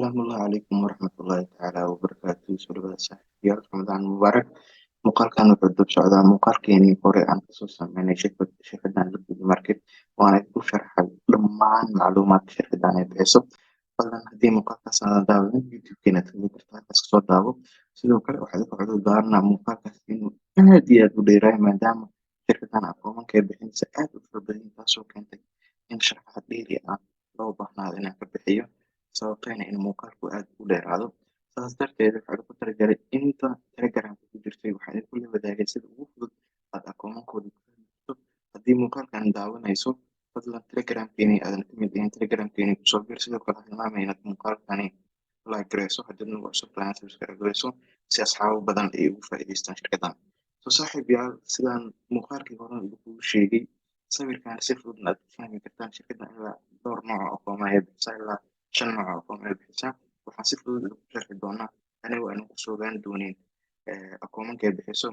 السلام الله عليكم ورحمة الله تعالى وبركاته سورة صاحبيال رمضان مبارك muuqaalkan wuxuu dul socdaa muuqaalkeenii hore aan kasoo sameynay shirkadan Liquid Market waana ku sharxay dhammaan macluumaadka shirkadan ay bixiso fadlan haddii muuqaalkaas aadan daawanin youtube-keena tagi kartaa halkaas kasoo daawo sidoo kale waxaad ku codon daaranaa muuqaalkaas inuu aad iyo aad u dheeraayo maadaama shirkadan aqoomanka ay bixinaysa aad u fara badan taasoo keentay in sharaxaad dheeri ah loo baahnaado inaan ka bixiyo sababtayna in muuqaalku aad u dheeraado saas darteed waxaa lagu talagalay inta telegramka ku jirtay waxaa kula wadaagay sida ugu fudud aad aqoomankooda ku heli karto haddii muuqaalkan daawanayso fadlan telegramkeeni aadan ka mid ahayn telegramkeeni kusoo bir sidoo kale hilmaama inaad muuqaalkani like gareyso haddii nagu cusub tahay subscribe gareyso si asxaabo badan ay ugu faa'iidaystaan shirkadan soo saaxiib yaal sidaan muuqaalkii hore idinkugu sheegay sawirkan si fudud aad ku fahmi kartaan shirkadan ilaa dhowr nooc oo aqooma ay bixisaa ilaa 5 nooc oo aqooma ay bixisaa waxaan si fudud ugu sharxi doonaa aniga aan ku soo gaan doonin akoomanka ay bixiso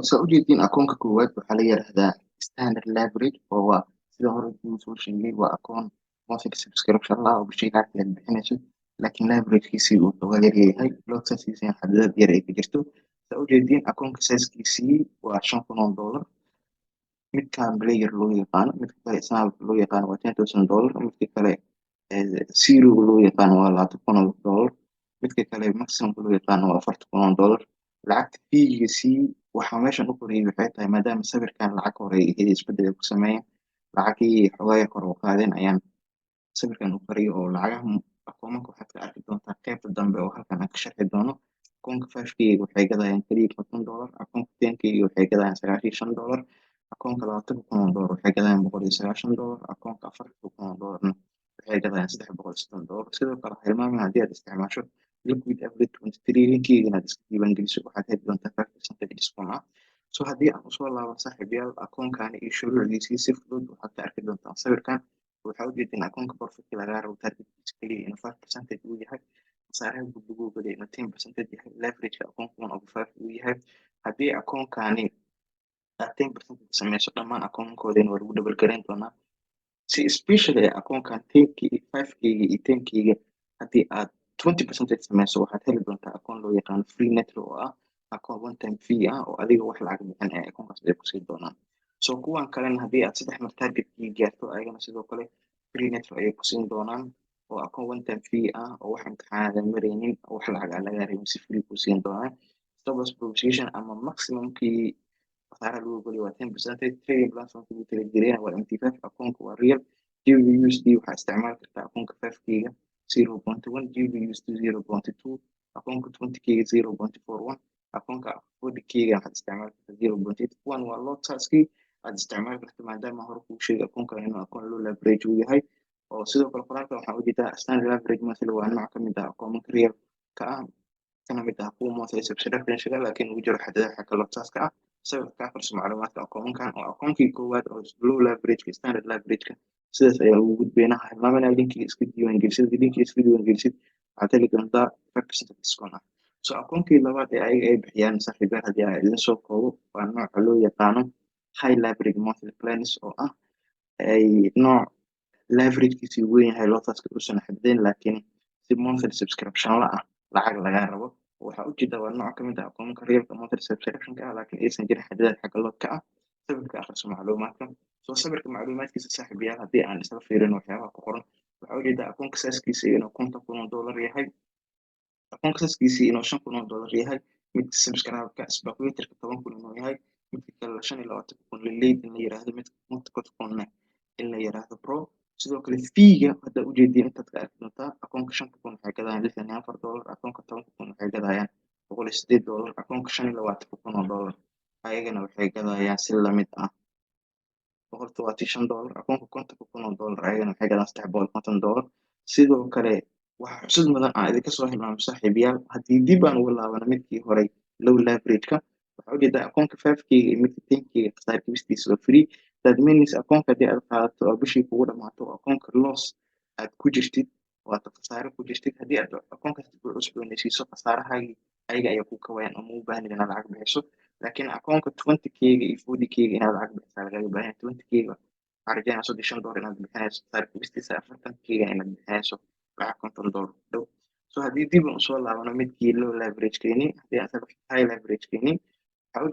soo ujeedin akoonka koowaad waxaa la yiraahdaa standard library oo waa sida hore kuu soo sheegay waa akoon monthly subscription ah oo bishii lacag aad bixinayso laakiin library-kiisii uu uga yar yahay logsiisii xaddidaad yar ay ka jirto soo ujeedin akoonka size-kiisii waa $5,000 midkaan player loo yaqaano midka kale snap loo yaqaano waa $10,000 midka kale zero loo yaqaano waa $20,000 midka kale maximum loo yaqaano waa $40,000 lacagta fiigiisii waxaa meeshan u qorayay waxay tahay maadaama sawirkan lacag hore ay isbedel ay ku sameeyeen lacagii xogaaya kor u qaadeen ayaan sawirkan u qorayay oo lacagaha akoomanka waxaad ka arki doontaa qaybta dambe oo halkan aan ka sharxi doono akoonka 5k waxay gadayaan kaliya $50 akoonka 10k waxay gadayaan $95 akoonka $20,000 waxay gadayaan $190 akoonka $40,000 waxay gadayaan $360 sidoo kale hilmaami haddii aad isticmaasho liquid average 23 linkiga inaad iska diiwaangeliso waxaad heli doontaa 5% discount ah soo haddii aan usoo laaban saaxiibayaal akoonkan iyo shuruucdiisii si fudud waxaad ka arki doontaa sawirkan waxaa ujeedin akoonka profit lagaa rabo targetkiisa kaliya inuu 5% uu yahay khasaaraha gudbiguu galay inuu 10% yahay leverageka akoonka 1/5 uu yahay haddii akoonkani aad 10% sameyso dhammaan akoonkooda waa lagu double gareyn doonaa si especially akoonkan 10k 5k iyo 10k haddii aad 20% sameyso waxaad heli doontaa akoon loo yaqaan free netro oo ah akoon one time fee ah oo adiga wax lacag bixin ee akoonkaas ay ku sii doonaan soo kuwan kalena haddii aad 3 mar targetkii gaarto ayagana sidoo kale free netro ayay ku siin doonaan oo akoon one time fee ah oo wax imtixaanaad maraynin oo wax lacag aan laga rabin si free ku siin doonaan stop loss provision ama maximumkii khasaaraha lagu geliyo waa 10% trading platform lagu talageliyana waa MT5 akoonka waa real GBUSD waxaa isticmaali kartaa akoonka 5k 0.1 GBUSD 0.2 akoonka 20k 0.41 akoonka 40k waxaad isticmaali kartaa 0.81 waa lotaskii aad isticmaali karta maadaama hore kuu sheegay akoonkan inuu akoon low leverage uu yahay oo sidoo kale qoraalka waxaa ujeedaa standard leverage monthly waa nooc ka mid ah akoomanka real ka ah kana mid ah kuwa monthly subscription laakiin uu jiro xaddidaad xagga lotaska ah sawirka akhriso macluumaadka akoomankan oo akoonkii koowaad oo low leverage standard leverage sidaas ayaa ugu gudbeynaha hilmaamana linkiga iska diiwaangelisid linkiga iska diiwaangelisid waxaad heli doontaa 5% discount ah soo akoonkii labaad ee ayaga ay bixiyaan saaxiibayaal haddii aan idin soo koobo waa nooca loo yaqaano high leverage monthly plans oo ah ay nooc leveragekiisii weyn yahay lootaska uusan xadidayn laakiin si monthly subscription la ah lacag laga rabo waxaa ujeeda waa nooc ka mid ah akoomanka realka monthly subscription-ka ah laakiin aysan jirin xadidaad xagga loodka ah sawirka akhriso macluumaadka soo sawirka macluumaadkiisa saaxiibayaal haddii aan isla fiirin waxyaabaha ku qoran waxaa ujeedaa akoonka saaskiisa inuu $50,000 yahay akoonka saaskiisa inuu $5,000 yahay midka subscribe-ka speculator-ka 10,000 inuu yahay midka kale 25,000 leleyd in la yiraahdo midka 10,000 in la yiraahdo pro sidoo kale fiiga hadda ujeedin intaad ka arki doontaa akoonka 5,000 waxay gadayaan $64 akoonka 10,000 waxay gadayaan $108 akoonka $25,000 ayagana waxay gadayaan si lamid ah $125 akoonka $50,000 ayagana waxay gadaan $350 sidoo kale waxa xusid mudan aan idinka soo hilmaamo saaxiibayaal haddii dib aan ugu laabano midkii hore low leverage-ka waxaa ujeedaa akoonka 5k iyo midka 10k khasaar kibistiisa waa free that means akoonka haddii aad qaadato oo bishii kugu dhamaato oo akoonka loss aad ku jirtid waad khasaare ku jirtid haddii aad akoonkaas ku cusboonaysiiso khasaarahaagii ayaga ayaa ku kabayaan oo ma u baahnid inaad lacag bixiso laakiin akoonka 20k iyo 40k inaad lacag bixisaa lagaga baahan 20k waxaa rajaynaa $35 inaad bixinayso khasaar kibistiisa 40k inaad bixinayso lacag $50 dhow So haddii dib aan usoo laabano midkii low leverage keeni haddii aan sabab high leverage keeni waxaa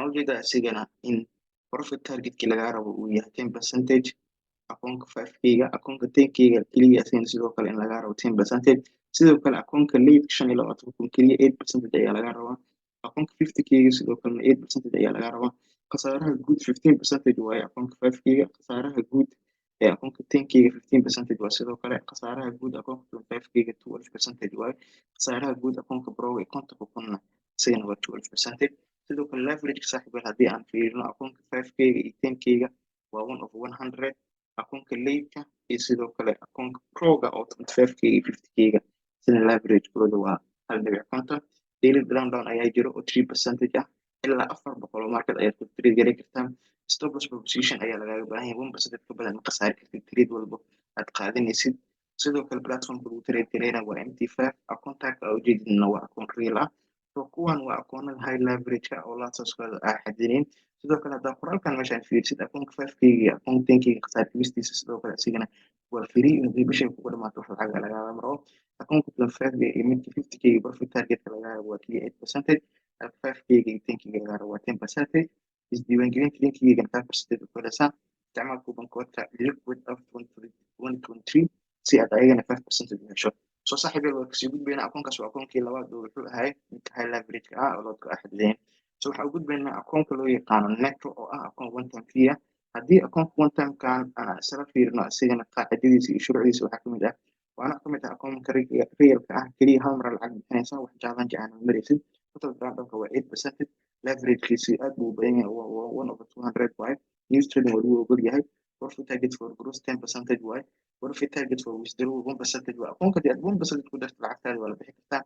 ujeedaa isigana in profit targetkii lagaa rabo uu yahay 10% akoonka 5K-ga akoonka 10K-ga keliya asigana sidoo kale in lagaa rabo 10%. Sidoo kale akoonka lead 25 kun keliya 8% ayaa lagaa rabaa. Akoonka 50K-ga sidoo kalena 8% ayaa lagaa rabaa. Khasaaraha guud 15% waaye akoonka 5K-ga. Khasaaraha guud ee akoonka 10K-ga 15% waa sidoo kale. Khasaaraha guud akoonka 25K-ga 12% waaye. Khasaaraha guud akoonka Pro-ga ee 50 kunna isagana waa 12%. Sidoo kale leverage saaxiibayaal haddii aan fiirino akoonka 5K-ga iyo 10K-ga waa 1/100. Akoonka leydka iyo sidoo kale akoonka Pro-ga oo 25K iyo 50K-ga sina leverage-kooda waa 1.50. Daily drawdown ayaa jiro oo 3% ah ilaa 400 oo market ayaad ku trade gareyn kartaa. Stop loss position ayaa lagaaga baahan yahay 1% ka badan ma khasaari kartid trade walbo aad qaadanaysid. Sidoo kale platformka lagu trade gareynaya waa MT5. Akoontaaka aa ujeedinna waa akoon real ah. So kuwan waa akoonada high leverage ah oo loseskooda aan xadidin. Sidoo kale haddaa qoraalkan meeshaan fiirsid akoonka 5K-ga iyo akoonka 10K-ga khasaar dhimistiisa sidoo kale isigana waa free inuu bishay kugu dhamaato wax lacag ah lagama rabo. Akoonka 25K iyo midka 50K profit targetka lagaa rabo waa kaliya 8%. 5K-ga iyo 10K-ga lagaa rabo waa 10%. Isdiiwaangelinta 10K-ga 5% ku helaysaa. Isticmaal kubankoodka liquid of 2023 si aad ayagana 5% u hesho. So saaxiibayaal waa kasii gudbaynaa akoonkaas waa akoonkii labaad oo wuxuu ahay midka high leverage ah oo loodka axadleen. So waxaa u gudbaynaa akoonka loo yaqaano Neto oo ah akoon one time fee ah. Haddii akoonka one time kan aan isla fiirino isigana qaacidadiisa iyo shuruucdiisa waxaa kamid ah waana kamid ah akoonka realka ah keliya hal mar lacag bixinaysa wax challenge aan maraysid. Total drawdownka waa 8%. Leverage-kiisa aad buu u badan yahay waa 1/200 waaye. News trading waa lagu ogol yahay. Profit target for gross 10% waaye. Profit target for withdrawal 1% waa akoonka haddii aad 1% ku darto lacagtaada waa la bixi kartaa.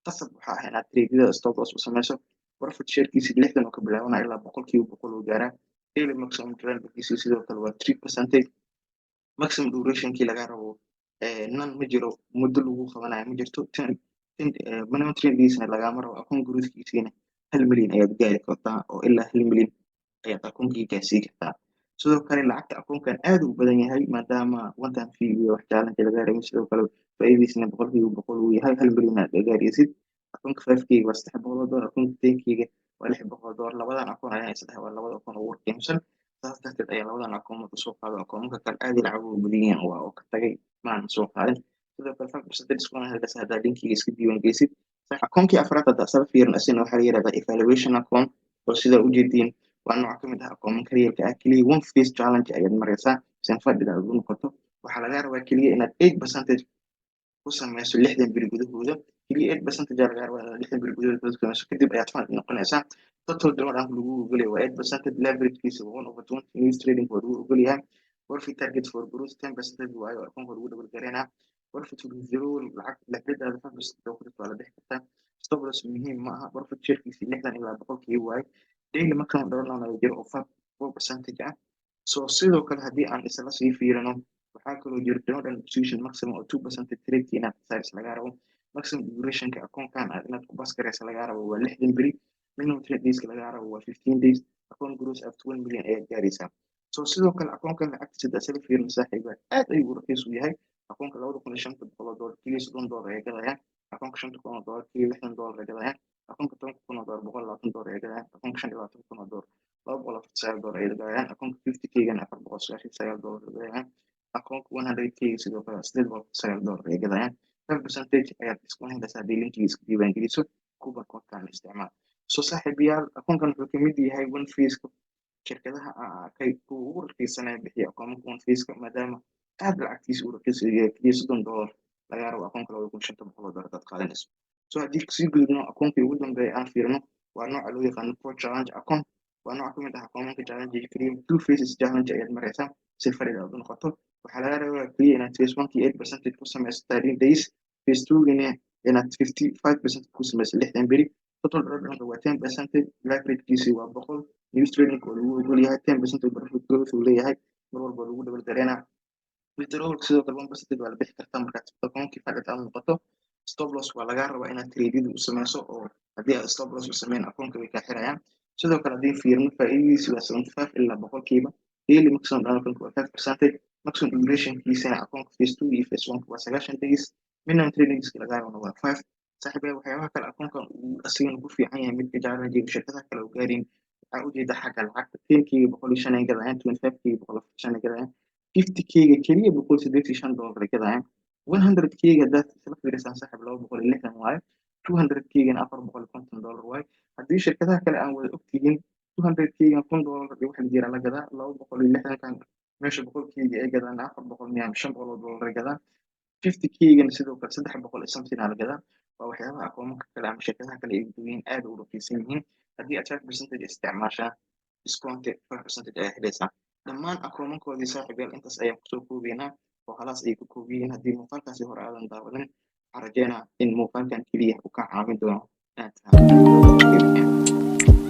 Qasab waxaa ah inaad trade-yada stop loss u sameyso. Profit sharekiisa 60 oo ka bilaabanaya ilaa 100% uu gaaraa. Daily maximum trend-kiisa sidoo kale waa 3%. Maximum duration-kii laga rabo nan ma jiro muddo lagu qabanayo ma jirto. Minimum trend-kiisana lagama rabo akoon growth-kiisana 1 milyan ayaad gaari kartaa oo ilaa 1 milyan ayaad akoonkii gaarsiin kartaa. Sidoo kale lacagta akoonkan aad u badan yahay maadaama one time fee iyo wax challenge laga rabin sidoo kale faa'iidadiisana 100% uu yahay 1 milyan aad gaaraysid. Akoonka 5K waa $300, akoonka 10K-ga waa $600. Labadan akoon ayaa isdhahay waa labada akoon ugu qiimsan. Saas darteed ayaa labadan akoon marka soo qaado akoonka kale aad ay lacag ugu badan yihiin waa oo ka tagay maan soo qaadin. Sidoo kale 5% discount halkaas haddaa linkiga iska diiwaangelisid. Akoonkii afraad haddaa isla fiirin isagana waxaa la yiraahdaa evaluation account oo sida ujeediin waa nooc ka mid ah akoonka realka ah keliya one phase challenge ayaad maraysaa si fadhiga aad u noqoto. Waxaa lagaa rabaa keliya inaad 8% ku sameyso 60 beri gudahooda. Keliya 8% ayaa lagaa rabaa inaad 60 beri gudahooda ku sameyso kadib ayaad fund noqonaysaa. Total drawdown lagu ogolyahay waa 8%. Leverage-kiisa waa 1/20. News trading waa lagu ogolyahay. Profit target for growth 10% waaye oo akoonka lagu double gareynaa. Profit withdrawal lacag lacagtaada 5% oo ku jirto waa la bixi kartaa. Stop loss muhiim ma aha. Profit sharekiisa 60 ilaa 100 waaye. Daily maximum drawdown ayaa jiro oo 4% ah. So sidoo kale haddii aan isla sii fiirino waxaa kaloo jira drawdown position maximum oo 2% trade inaad size lagaa rabo. Maximum duration-ka akoonkan aad inaad ku bas gareysa lagaa rabo waa 60 beri. Minimum trade days lagaa rabo waa 15 days. Akoon gross up to 1 milyan ayaad gaaraysaa. So sidoo kale akoonkan lacagtiisa isla fiirino saaxiiba aad ayuu raqiis u yahay. Akoonka $2,500 kaliya $30 ayay gadayaan. Akoonka $5,000 kaliya $60 ayay gadayaan. Akoonka $10,000 $120 ayay gadayaan. Akoonka $25,000 $249 ayay gadayaan. Akoonka 50K-gana $499 ayay gadayaan. Akoonka 100K sidoo kale $899 ayay gadayaan. 5% ayaad isku helaysaa haddii linkiga iska diiwaangeliso kuban koodkaan isticmaal. So saaxiibayaal akoonkan wuxuu ka mid yahay one phase-ka shirkadaha kuwa ugu raqiisanaya bixiya akoonka one phase-ka maadaama aad lacagtiisa u raqiis yahay kaliya $30 lagaa rabo akoonka $2,500 hadaad qaadanayso. So haddii kasii gudubno akoonkii ugu dambeeya aan fiirino waa nooca loo yaqaano Pro Challenge account. Waa nooc ka mid ah akoonka challenge kaliya two phases challenge ayaad maraysaa si fadhiga aad u noqoto. Waxaa laga rabaa kaliya inaad phase 1-kii 8% ku sameyso 30 days. Phase 2-gina inaad 55% ku sameyso 60 beri. Total drawdown waa 10%. Leverage-kiisa waa 100. News trading waa lagu ogol yahay 10% profit growth uu leeyahay mar walba lagu double gareynaa. Withdrawal sidoo kale 1% waa la bixi kartaa markaad akoonkii fadhiga aad noqoto. Stop loss waa lagaa rabaa inaad trade-yada u sameyso oo haddii aad stop loss u sameyn akoonka way kaa xirayaan. Sidoo kale haddii fiirino faa'iidadiisa waa 75 ilaa 100%. Daily maximum drawdown waa 5%. Maximum duration-kiisana akoonka phase 2 iyo phase 1 waa 90 days. minimum trading skill laga rabo waa 5 saaxiibay waxyaabaha kale akoonkan uu asigana ku fiican yahay midka jeclaan jiray shirkadaha kale u gaarin waxaa ujeeda xagga lacagta 10k boqol iyo shan ay gadayaan 25k boqol iyo shan ay gadayaan 50k keliya boqol sideetan iyo shan doolar ay gadayaan 100k hadaad isla fiirisaan saaxiib laba boqol iyo lixdan waaye 200k afar boqol iyo konton doolar waaye haddii shirkadaha kale aan wada ogtihiin 200k kun doolar iyo wax la jira la gadaa laba boqol iyo lixdankan meesha boqolkeygii ay gadaan afar boqol miya shan boqol oo doolar ay gadaan 50k-gana sidoo kale saddex boqol iyo something aa la gadaa waa waxyaabaha akoonka kale ama shirkadaha kale ay duween aad u raqiisan yihiin haddii aad 5% isticmaashaan discount 5% ayaa helaysaa dhammaan akoomankoodii saaxiibayaal intaas ayaan kusoo koobaynaa oo halaas ay ku kooban yihiin haddii muuqaalkaasi hore aadan daawadan waxaan rajeynaa in muuqaalkan keliya uu ka caawin doono inaad fahamto